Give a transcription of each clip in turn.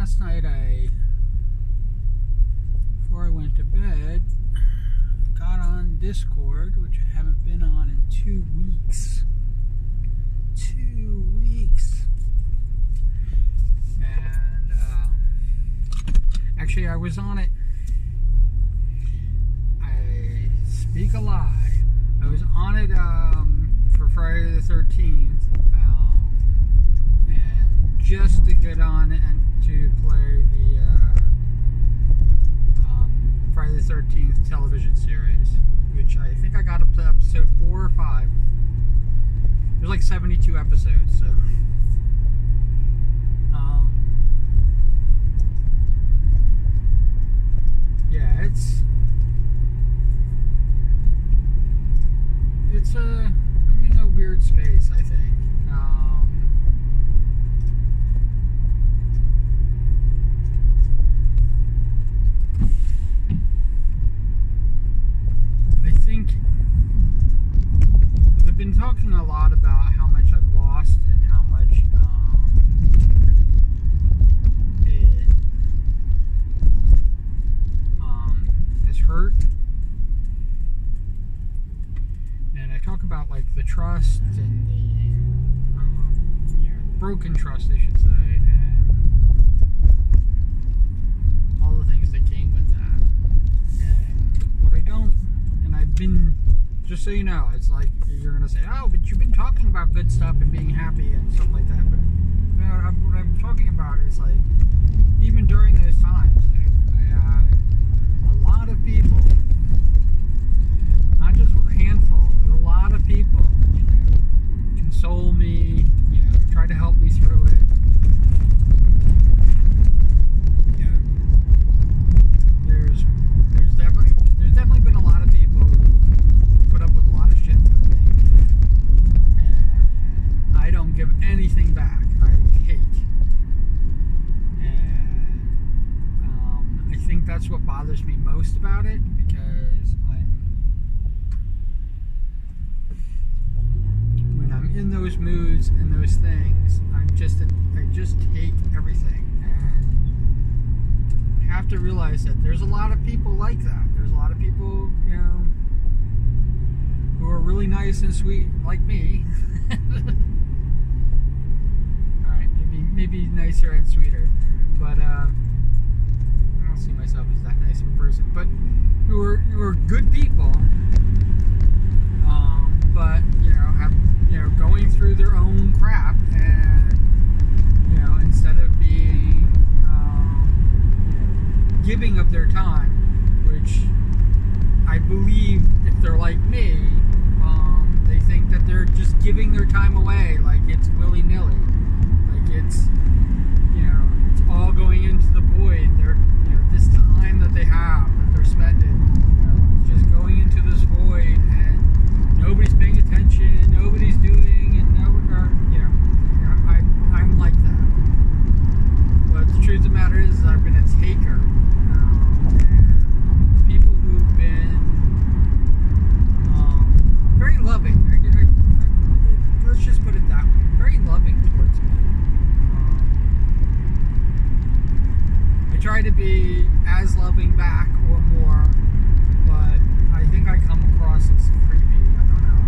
last night before I went to bed, got on Discord, which I haven't been on in 2 weeks. 2 weeks. And actually I was on it. I speak a lie. I was on it for Friday the 13th. And just to get on and to play the Friday the 13th television series, which I think I got up to episode 4 or 5. There's like 72 episodes, so yeah, it's I'm in a weird space, I think. I've been talking a lot about how much I've lost and how much it has hurt. And I talk about like the trust and the broken trust, I should say, and all the things that came with that. And what I don't, and I've been, just so you know, it's like you're going to say, oh, but you've been talking about good stuff and being happy and stuff like that. But what I'm talking about is like, even during those times, I had a lot of people, not just a handful, but a lot of people, console me, try to help me through it. There's definitely been a lot of people who put up with a lot of shit from me, and I don't give anything back. I take, and I think that's what bothers me most about it, because when I'm in those moods and those things, I just take everything. Have to realize that there's a lot of people like that. There's a lot of people, who are really nice and sweet, like me. All right, maybe nicer and sweeter, but I don't see myself as that nice of a person. But who are good people, but have going through their own crap, and instead of being giving of their time, which I believe if they're like me, they think that they're just giving their time away like it's willy-nilly, like it's it's all going into the void. They're this time that they have, that they're spending, it's just going into this void, and nobody's paying attention, nobody's doing, and I'm like that. But the truth of the matter is, I've been a taker. People who've been very loving, let's just put it that way, very loving towards me. I try to be as loving back or more, but I think I come across as creepy. I don't know.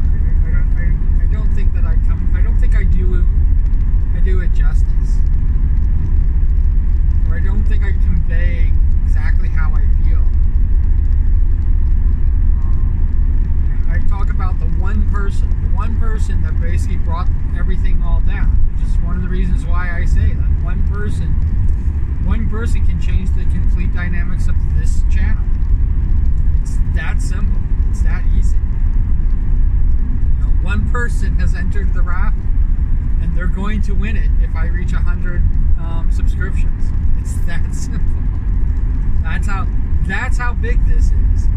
I don't think that I don't think I do it justice. Or I don't think I convey exactly how I feel. I talk about the one person that basically brought everything all down, which is one of the reasons why I say that one person can change the complete dynamics of this channel. It's that simple. It's that easy. One person has entered the raffle, and they're going to win it if I reach 100 subscriptions. It's that simple. That's how big this is.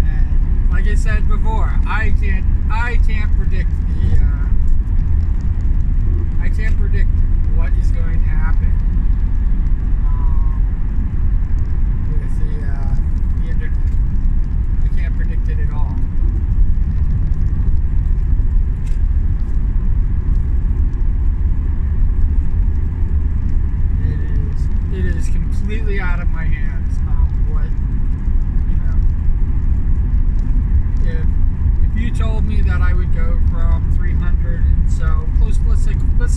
And like I said before, I can't predict what is going to happen with the internet. I can't predict it at all.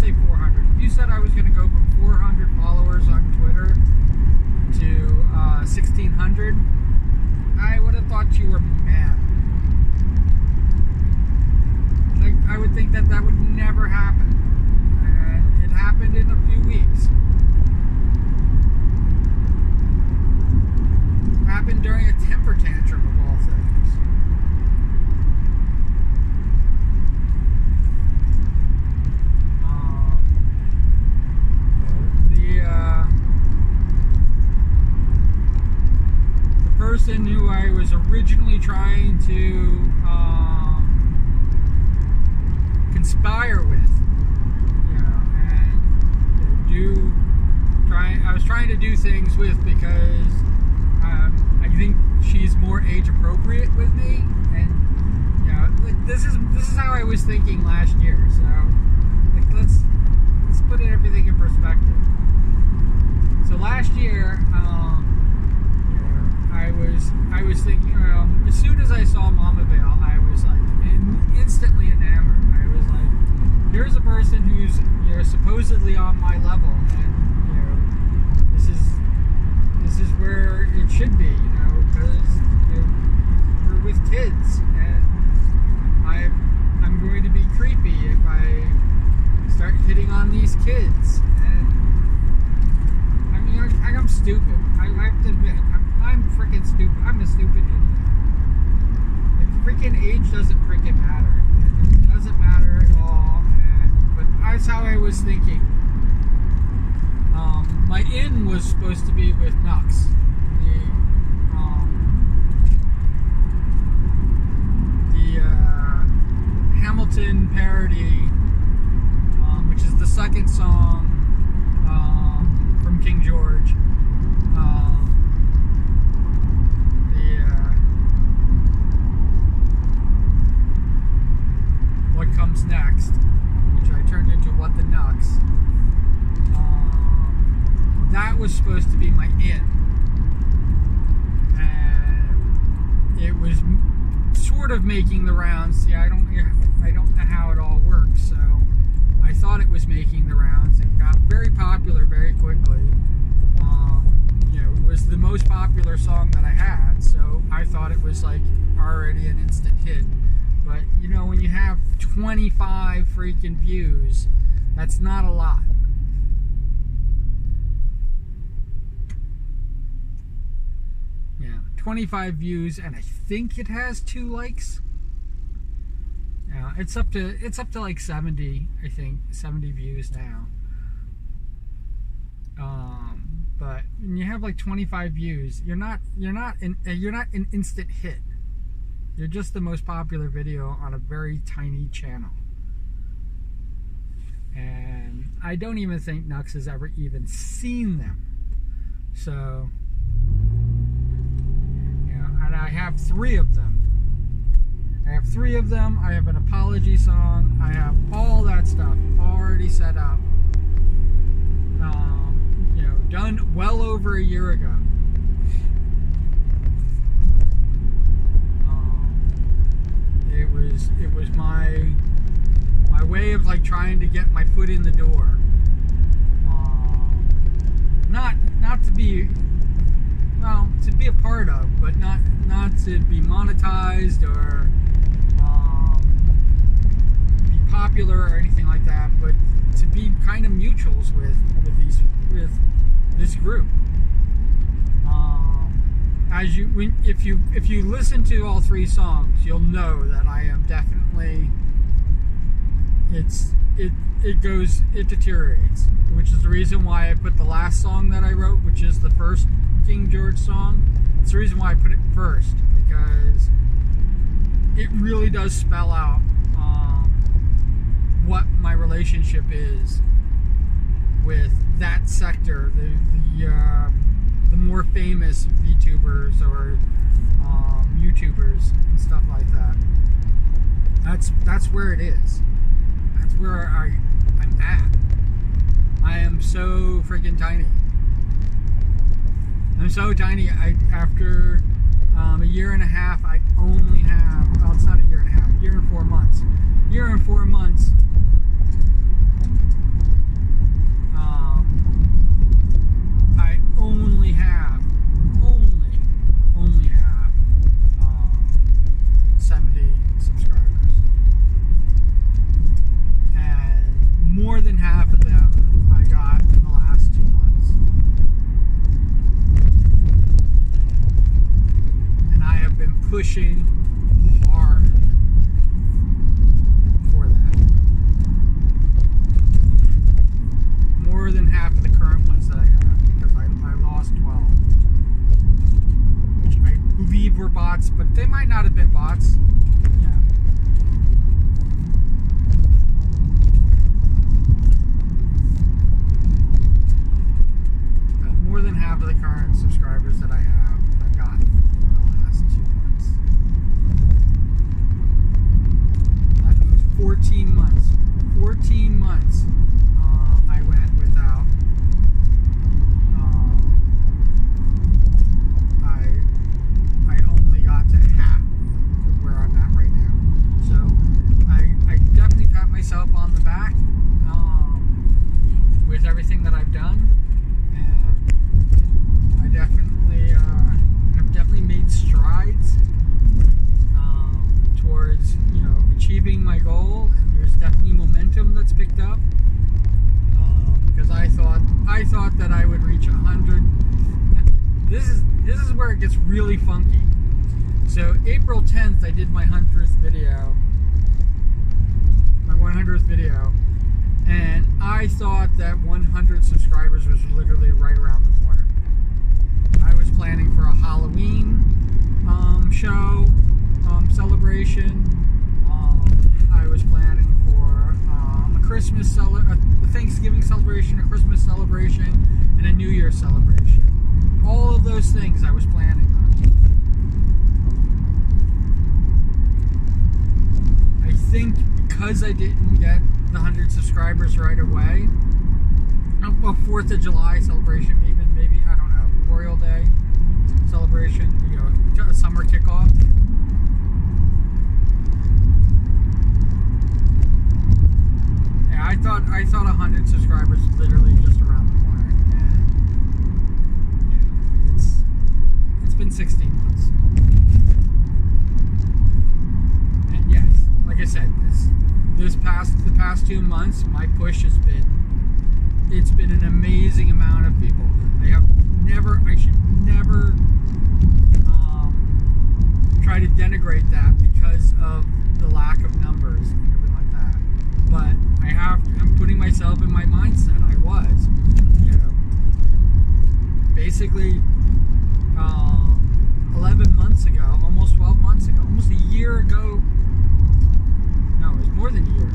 say 400. If you said I was going to go from 400 followers on Twitter to 1,600, I would have thought you were mad. Like, I would think that would never happen. And it happened in a few weeks. Happened during a temper tantrum of all things. The person who I was originally trying to conspire with, I was trying to do things with because I think she's more age appropriate with me, and like this is how I was thinking last year. So like let's put everything in perspective. So last year, I was thinking, as soon as I saw Mama Vale, I was like instantly enamored. I was like, here's a person who's supposedly on my level, and this is where it should be, because we're with kids, and I'm going to be creepy if I start hitting on these kids. And I mean, I'm stupid. I have to admit, I'm freaking stupid. I'm a stupid idiot. Like, freaking age doesn't freaking matter. It doesn't matter at all. But that's how I was thinking. My in was supposed to be with Nux, the Hamilton parody, which is the second song from King George. What Comes Next, which I turned into What the Nux. That was supposed to be my in, and it was sort of making the rounds. I don't know how it all works, so I thought it was making the rounds. It got very popular very quickly. It was the most popular song that I had, so I thought it was like already an instant hit. But when you have 25 freaking views, that's not a lot. Yeah, 25 views, and I think it has 2 likes. Yeah, it's up to like 70, I think, 70 views now. But when you have like 25 views, you're not an instant hit. You're just the most popular video on a very tiny channel. And I don't even think Nux has ever even seen them. So, and I have 3 of them. I have an apology song. I have all that stuff already set up. Done well over a year ago. It was my way of like trying to get my foot in the door. Not to be, well, to be a part of, but not to be monetized or be popular or anything like that, but to be kind of mutuals with this group. If you listen to all 3 songs, you'll know that I am definitely, it deteriorates, which is the reason why I put the last song that I wrote, which is the first King George song. It's the reason why I put it first, because it really does spell out what my relationship is with that sector, the more famous VTubers or YouTubers and stuff like that. That's where it is. That's where I'm at. I am so freaking tiny. I'm so tiny. After a year and a half, I only have, well, it's not a year and a half, a year and 4 months. 13 months I went without. I only got to half of where I'm at right now. So I definitely pat myself on the back with everything that I've done, and I definitely have definitely made strides towards achieving my goal, and there's definitely momentum that's picked up because I thought that I would reach 100. This is where it gets really funky. So April 10th I did my 100th video, my 100th video, and I thought that 100 subscribers was literally right around the corner. I was planning for a Halloween show celebration. I was planning for a Christmas a Thanksgiving celebration, a Christmas celebration, and a New Year celebration. All of those things I was planning on. I think because I didn't get the 100 subscribers right away, a 4th of July celebration, maybe I don't know, Memorial Day celebration, a summer kickoff. Yeah, I thought 100 subscribers was literally just around the corner, and it's been 16 months. And yes, like I said, the past 2 months, my push has been, it's been an amazing amount of people. I should never try to denigrate that because of the lack of numbers and everything like that. But I'm putting myself in my mindset. I was, basically 11 months ago, almost 12 months ago, almost a year ago. No, it was more than a year.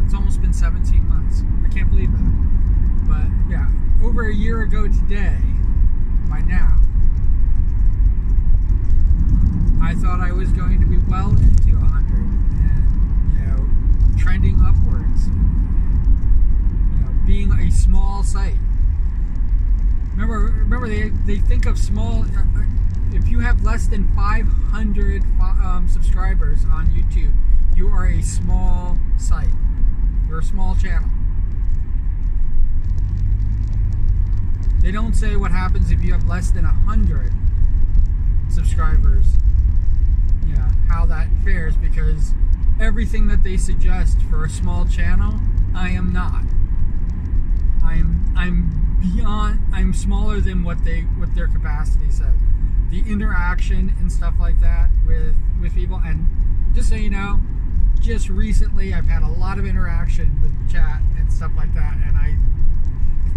It's almost been 17 months. I can't believe that. But yeah, over a year ago today, by now, I thought I was going to be well into 100 and, trending upwards. Being a small site. Remember they think of small, if you have less than 500 subscribers on YouTube, you are a small site. You're a small channel. They don't say what happens if you have less than 100 subscribers. How that fares, because everything that they suggest for a small channel, I am not. I'm smaller than what their capacity says. The interaction and stuff like that with people, and just so you know, just recently I've had a lot of interaction with chat and stuff like that, and I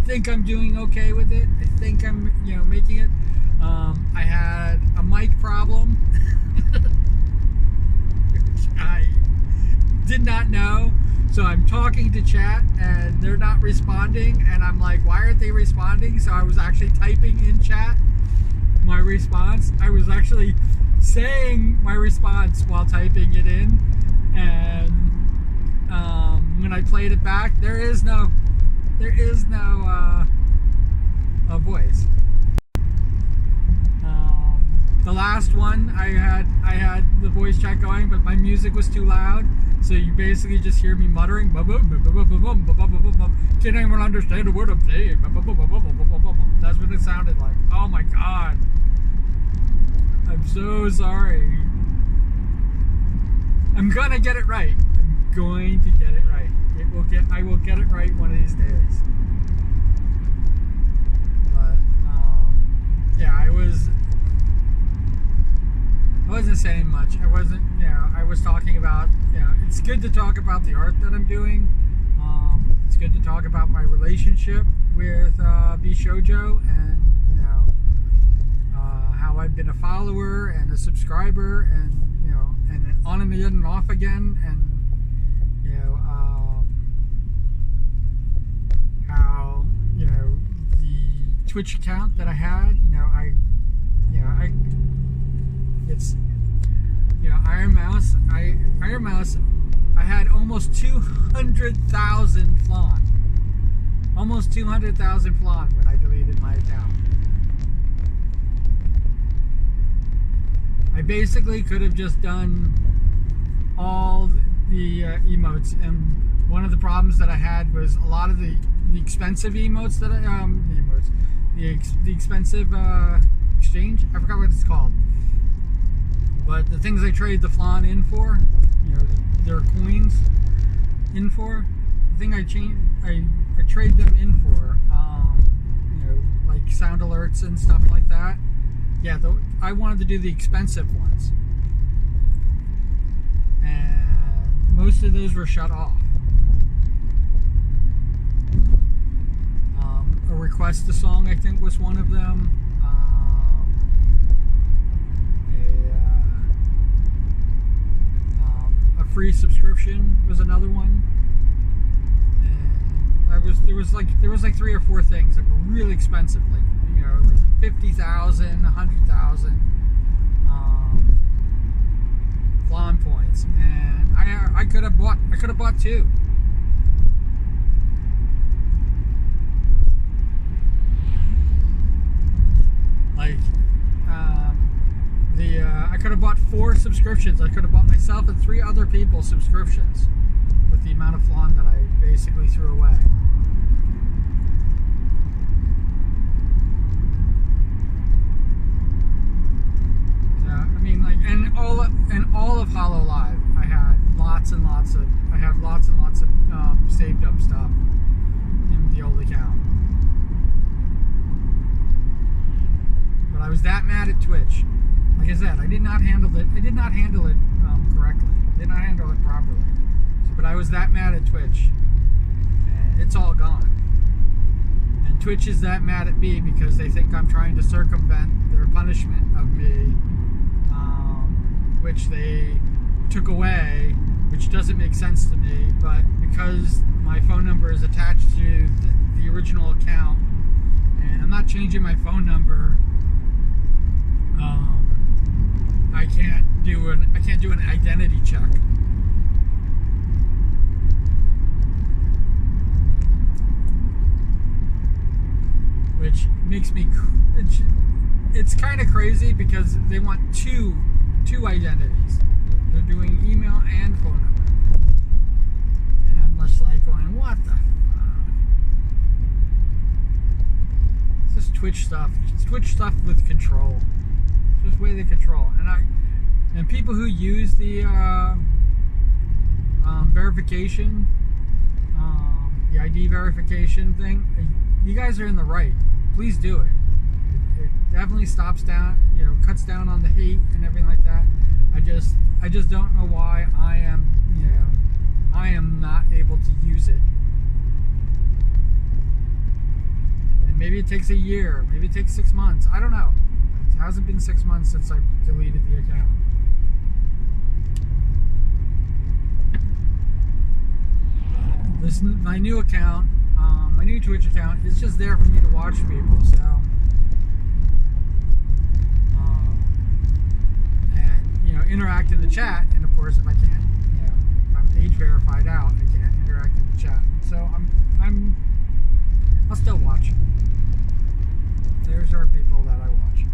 think I'm doing okay with it. I think I'm making it. I had a mic problem which I did not know, so I'm talking to chat and they're not responding, and I'm like, why aren't they responding? So I was actually typing in chat my response. I was actually saying my response while typing it in, and when I played it back, there is no voice. The last one I had the voice chat going, but my music was too loud, so you basically just hear me muttering. Can't anyone understand a word I'm saying? That's what it sounded like. Oh my god. I'm so sorry. I'm gonna get it right. I'm going to get it right. I will get it right one of these days. But yeah, I wasn't saying much. I wasn't, I was talking about, it's good to talk about the art that I'm doing. It's good to talk about my relationship with B Shoujo, and how I've been a follower and a subscriber, and and then on and again and off again, and how the Twitch account that I had, it's, Iron Mouse. Iron Mouse, I had almost 200,000 flan. Almost 200,000 flan when I deleted my account. I basically could have just done all the emotes, and one of the problems that I had was a lot of the expensive emotes that the expensive exchange. I forgot what it's called, but the things I trade the flan in for, their coins in for. The thing I trade them in for, like sound alerts and stuff like that. Yeah, I wanted to do the expensive ones, and most of those were shut off. A request a song, I think, was one of them. A free subscription was another one. And there was like 3 or 4 things that were really expensive, like 50,000, 100,000 flan points, and I could have bought 2. I could have bought 4 subscriptions. I could have bought myself and 3 other people subscriptions with the amount of flan that I basically threw away. And all of Hollow Live, I had lots and lots of saved up stuff in the old account. But I was that mad at Twitch. Like I said, I did not handle it. correctly. I did not handle it properly. But I was that mad at Twitch, and it's all gone. And Twitch is that mad at me because they think I'm trying to circumvent their punishment of me, which they took away, which doesn't make sense to me. But because my phone number is attached to the original account, and I'm not changing my phone number, I can't do an identity check. Which makes me, it's kind of crazy because they want two identities. They're doing email and phone number. And I'm just like going, what the fuck? It's just Twitch stuff. It's Twitch stuff with control. It's just way they control. And people who use the verification, the ID verification thing, you guys are in the right. Please do it. It definitely stops down, cuts down on the hate and everything like that. I just don't know why I am not able to use it. And maybe it takes a year, maybe it takes 6 months. I don't know. It hasn't been 6 months since I deleted the account. My new account, my new Twitch account, is just there for me to watch people. So, and interact in the chat. And of course, if I can't, if I'm age verified out, I can't interact in the chat. So I'll still watch. There's our people that I watch,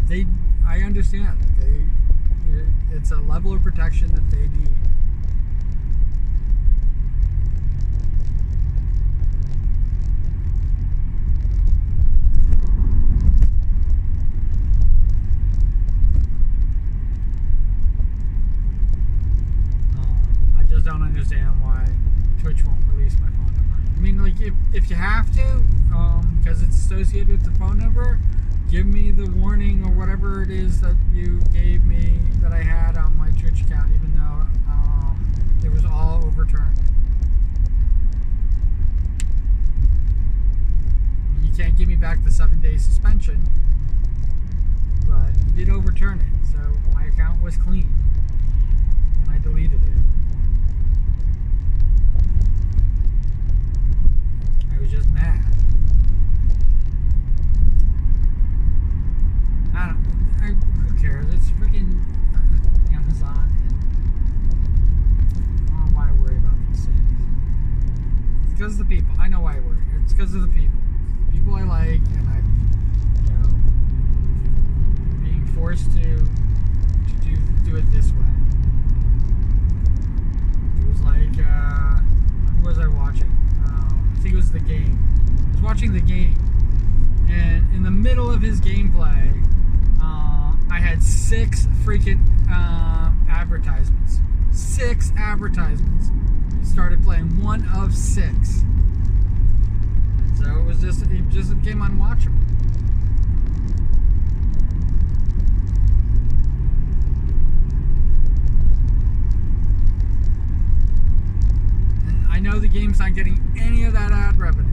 and I understand that it's a level of protection that they need. Don't understand why Twitch won't release my phone number. I mean, like, if you have to, because it's associated with the phone number, give me the warning or whatever it is that you gave me that I had on my Twitch account, even though it was all overturned. I mean, you can't give me back the 7-day suspension, but you did overturn it, so my account was clean, and I deleted it. I was just mad. the people. People I like, and I, being forced to do it this way. It was like, who was I watching? I think it was The Game. I was watching The Game, and in the middle of his gameplay, I had 6 freaking advertisements. 6 advertisements. He started playing 1 of 6. So it just became unwatchable. And I know the game's not getting any of that ad revenue.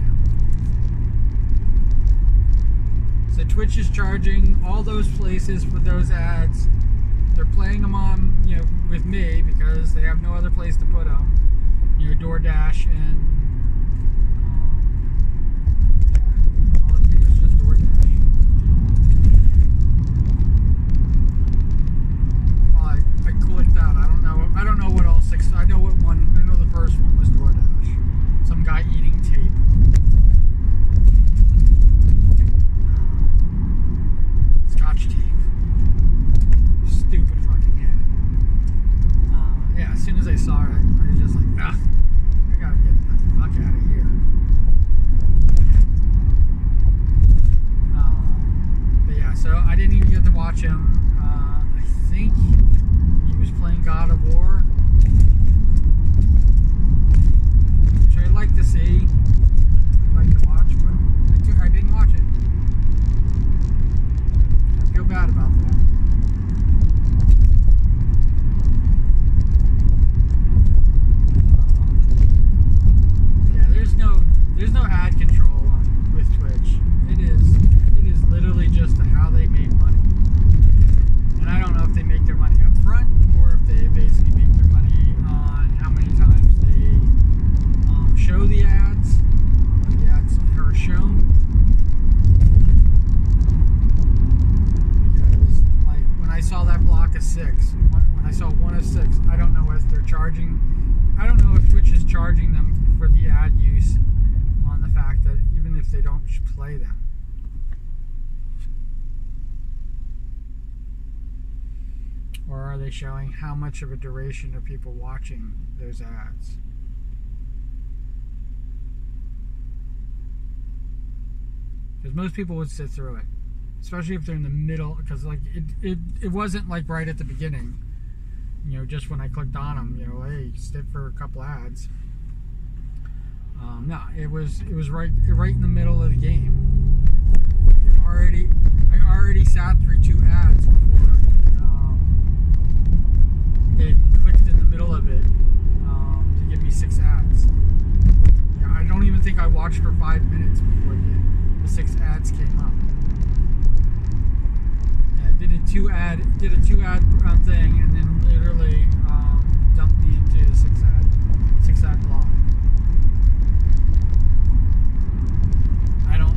So Twitch is charging all those places for those ads. They're playing them on, with me because they have no other place to put them. DoorDash and well, I think it's just DoorDash. Well, I clicked that. I don't know what all 6. I know what one. I know the first one was DoorDash. Some guy eating tape. Scotch tape. Stupid fucking ad. Yeah, as soon as I saw it, I was just like, ugh. I gotta get the fuck out of here. But yeah, so I didn't even get to watch him. I think he was playing God of War, which I'd like to see. I'd like to watch, but I didn't watch it. I feel bad about that. There's no ad control with Twitch. It is literally just how they make money. And I don't know if they make their money up front or if they basically make their money on how many times they show the ads, or the ads are shown. Because like when I saw that block of 6, when I saw 1 of 6, I don't know if they're charging. I don't know if Twitch is charging them for the ad use. On the fact that even if they don't play them, or are they showing how much of a duration of people watching those ads? Because most people would sit through it, especially if they're in the middle. Because like it wasn't like right at the beginning, just when I clicked on them, hey, sit for a couple ads. No, it was right in the middle of the game. I already sat through 2 ads before it clicked in the middle of it to give me 6 ads. Yeah, I don't even think I watched for 5 minutes before the 6 ads came up. Yeah, did a 2 ad thing, and then literally dumped me into a 6 ad block.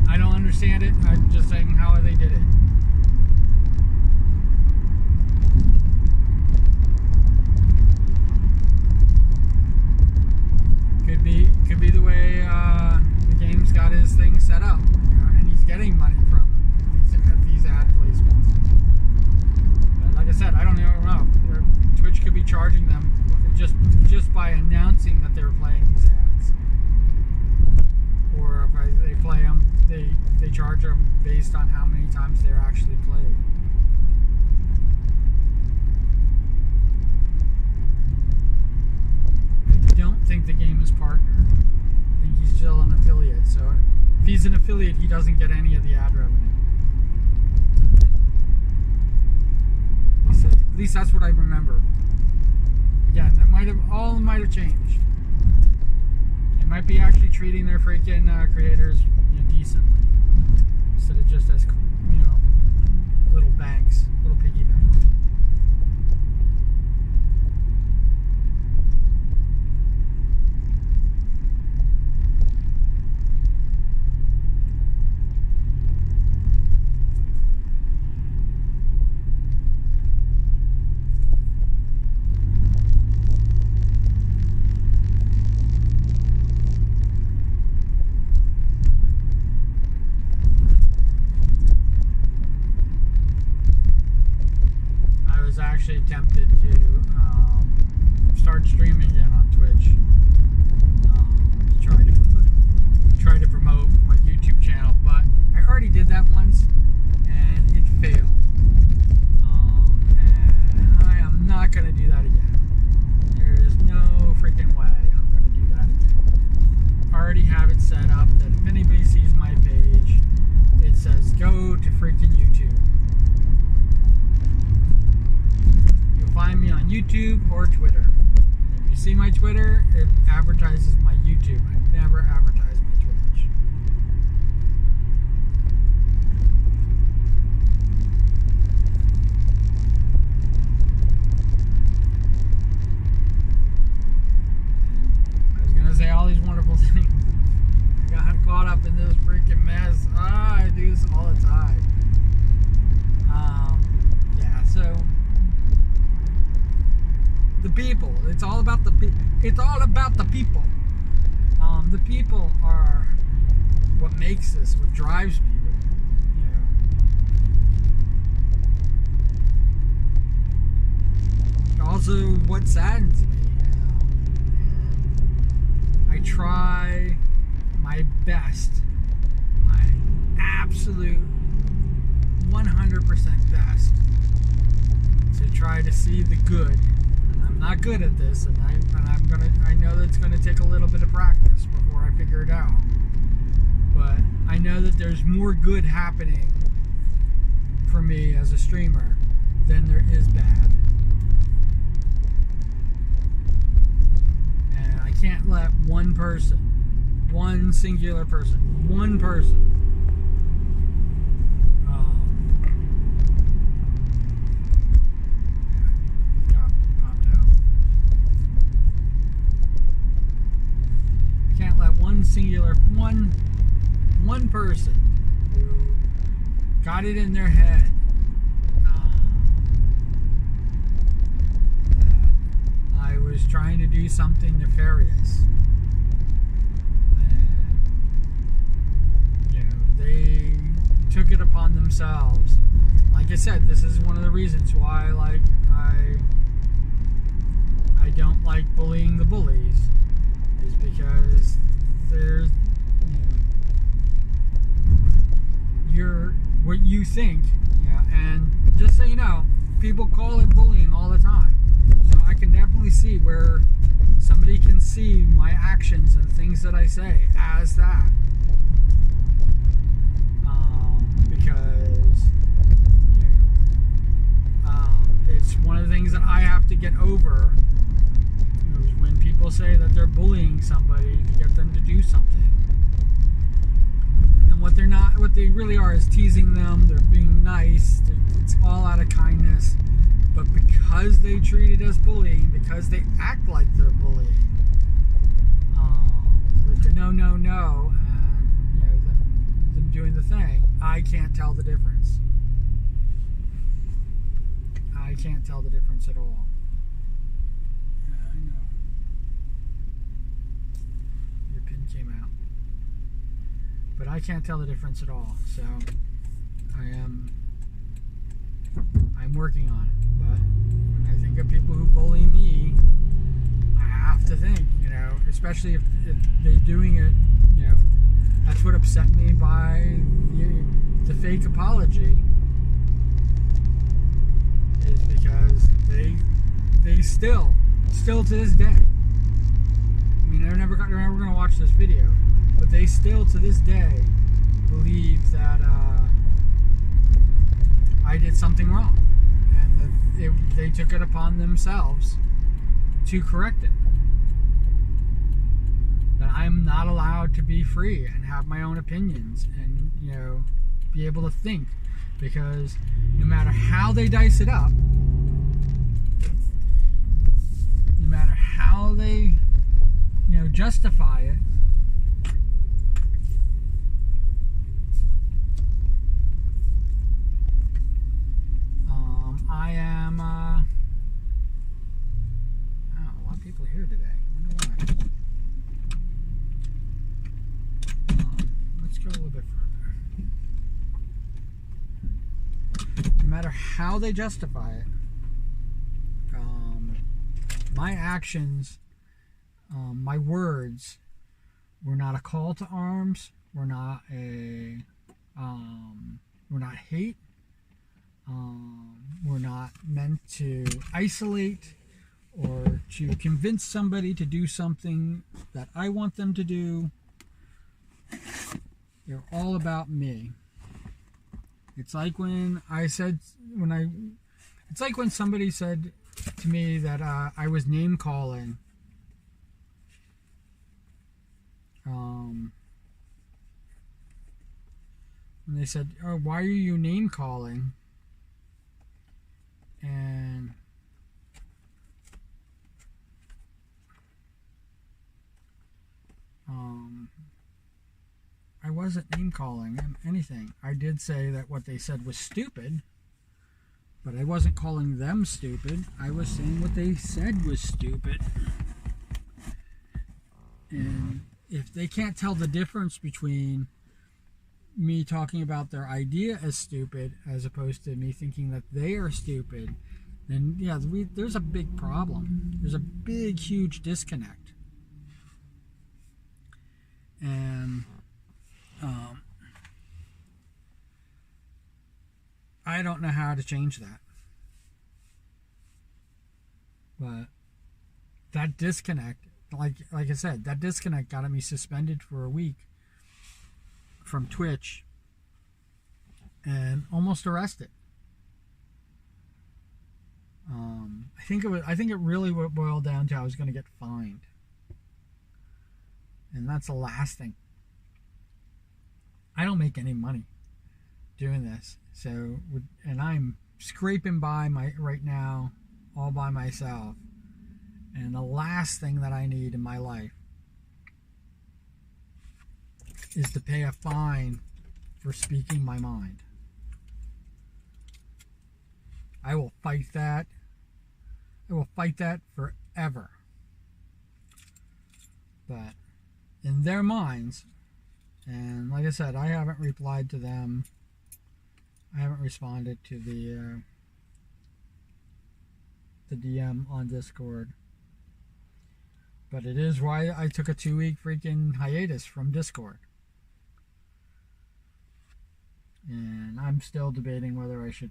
I don't understand it. I'm just saying how they did it. Could be the way the game's got his thing set up, and he's getting money from these ad placements. But like I said, I don't even know. Twitch could be charging them just by announcing that they're playing these ads, or if they play them. They charge them based on how many times they're actually played. I don't think the game is partner. I think he's still an affiliate. So if he's an affiliate, he doesn't get any of the ad revenue. At least that's what I remember. Again, that might have changed. They might be actually treating their freaking creators decently, instead of just as little banks, little piggy banks. actually tempted to start streaming again on Twitch. Try to promote my YouTube channel, but I already did that once and it failed. And I am not going to do that again. There is no freaking way I'm going to do that again. I already have it set up that if anybody sees my page, it says go to freaking YouTube. You'll find me on YouTube or Twitter. And if you see my Twitter, it advertises my YouTube. I never advertise my Twitch. I was gonna say all these wonderful things. I got caught up in this freaking mess. I do this all the time. Yeah, so the people. It's all about the people. It's all about the people. The people are what makes this, what drives me. You know. Also, what saddens me. And I try my best, my absolute 100% best to try to see the good. I'm not good at this, and I know that it's gonna take a little bit of practice before I figure it out. But I know that there's more good happening for me as a streamer than there is bad. And I can't let one person, one singular person, one person one person who got it in their head that I was trying to do something nefarious, and they took it upon themselves. Like I said, this is one of the reasons why I don't like bullying the bullies, is because there's you're what you think, and just so you know, people call it bullying all the time. So I can definitely see where somebody can see my actions and things that I say as that, because it's one of the things that I have to get over. Is when people say that they're bullying somebody to get them to do something. And what they really are is teasing them. They're being nice. It's all out of kindness. But because they treat it as bullying, because they act like they're bullying, with the no, and them doing the thing, I can't tell the difference. I can't tell the difference at all. Yeah, I know. Your pin came out. But I can't tell the difference at all. So I'm working on it. But when I think of people who bully me, I have to think, especially if they're doing it, that's what upset me by the fake apology, is because they still to this day, I mean, they're never going to watch this video, but they still to this day believe that I did something wrong, and that they took it upon themselves to correct it. That I'm not allowed to be free and have my own opinions and be able to think, because no matter how they dice it up, no matter how they justify it, I am a lot of people here today. I wonder why. Let's go a little bit further. No matter how they justify it, my actions, my words were not a call to arms. We're not we're not hate. We're not meant to isolate or to convince somebody to do something that I want them to do. They're all about me. It's like when it's like when somebody said to me that I was name calling. And they said, "Oh, why are you name calling?" And I wasn't name calling anything. I did say that what they said was stupid, but I wasn't calling them stupid. I was saying what they said was stupid. And if they can't tell the difference between me talking about their idea as stupid as opposed to me thinking that they are stupid, then yeah, there's a big problem. There's a big, huge disconnect. And I don't know how to change that. But that disconnect, like I said, that disconnect got me suspended for a week from Twitch and almost arrested. I think it really boiled down to I was going to get fined, and that's the last thing. I don't make any money doing this, so and I'm scraping by right now all by myself, and the last thing that I need in my life is to pay a fine for speaking my mind. I will fight that. I will fight that forever. But in their minds, and like I said, I haven't replied to them. I haven't responded to the DM on Discord. But it is why I took a 2-week freaking hiatus from Discord. And I'm still debating whether I should,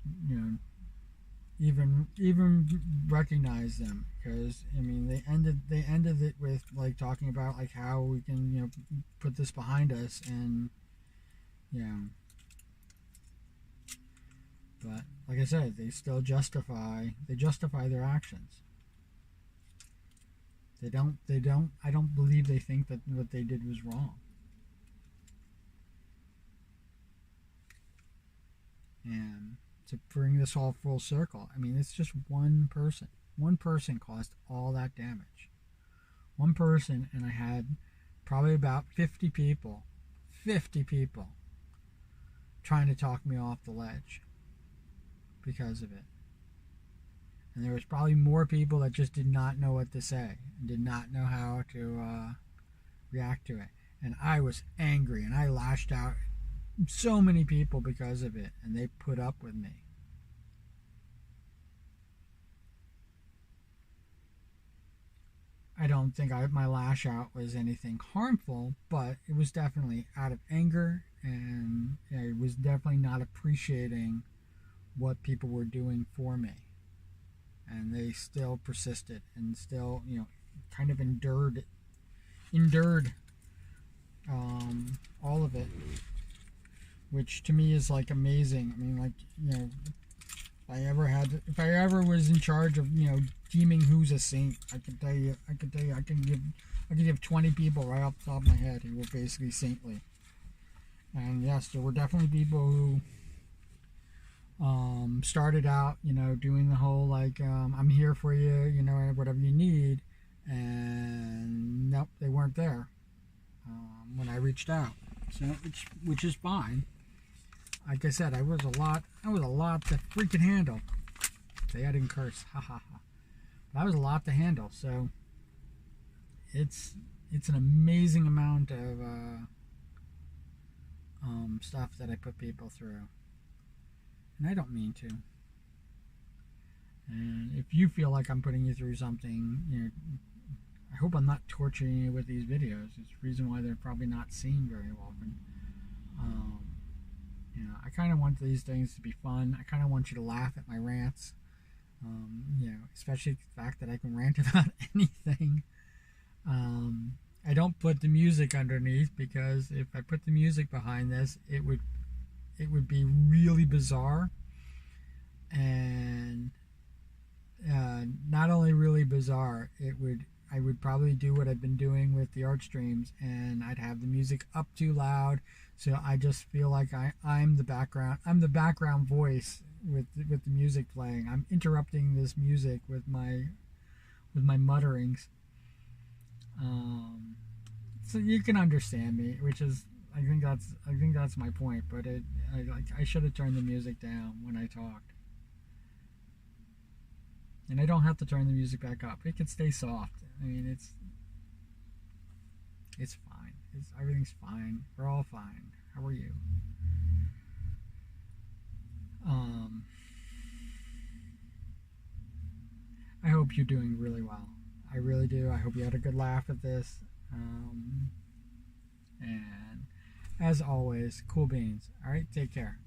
even recognize them, because I mean they ended it with like talking about like how we can put this behind us, and but like I said, they still justify their actions. I don't believe they think that what they did was wrong. And to bring this all full circle, I mean, it's just one person. One person caused all that damage. One person, and I had probably about 50 people trying to talk me off the ledge because of it. And there was probably more people that just did not know what to say and did not know how to react to it. And I was angry, and I lashed out at so many people because of it, and they put up with me. I don't think my lash out was anything harmful, but it was definitely out of anger, and I was definitely not appreciating what people were doing for me. And they still persisted and still, kind of endured all of it, which to me is like amazing. I mean, like, if I ever was in charge of, deeming who's a saint, I can give 20 people right off the top of my head who were basically saintly. And yes, there were definitely people who started out, doing the whole like, I'm here for you, whatever you need, and nope, they weren't there when I reached out. So which is fine. Like I said, I was a lot to freaking handle. Say I didn't curse, ha ha ha. But that was a lot to handle. So it's an amazing amount of stuff that I put people through, and I don't mean to. And if you feel like I'm putting you through something, I hope I'm not torturing you with these videos. It's the reason why they're probably not seen very often. Um, I kind of want these things to be fun. I kind of want you to laugh at my rants. Especially the fact that I can rant about anything. I don't put the music underneath because if I put the music behind this, it would be really bizarre, and not only really bizarre, I would probably do what I've been doing with the art streams, and I'd have the music up too loud, so I just feel like I'm the background voice with the music playing. I'm interrupting this music with my mutterings. So you can understand me, which is I think that's my point. But I should have turned the music down when I talked. And I don't have to turn the music back up. It can stay soft. I mean, it's fine. Everything's fine. We're all fine. How are you? I hope you're doing really well. I really do. I hope you had a good laugh at this. And as always, cool beans. All right, take care.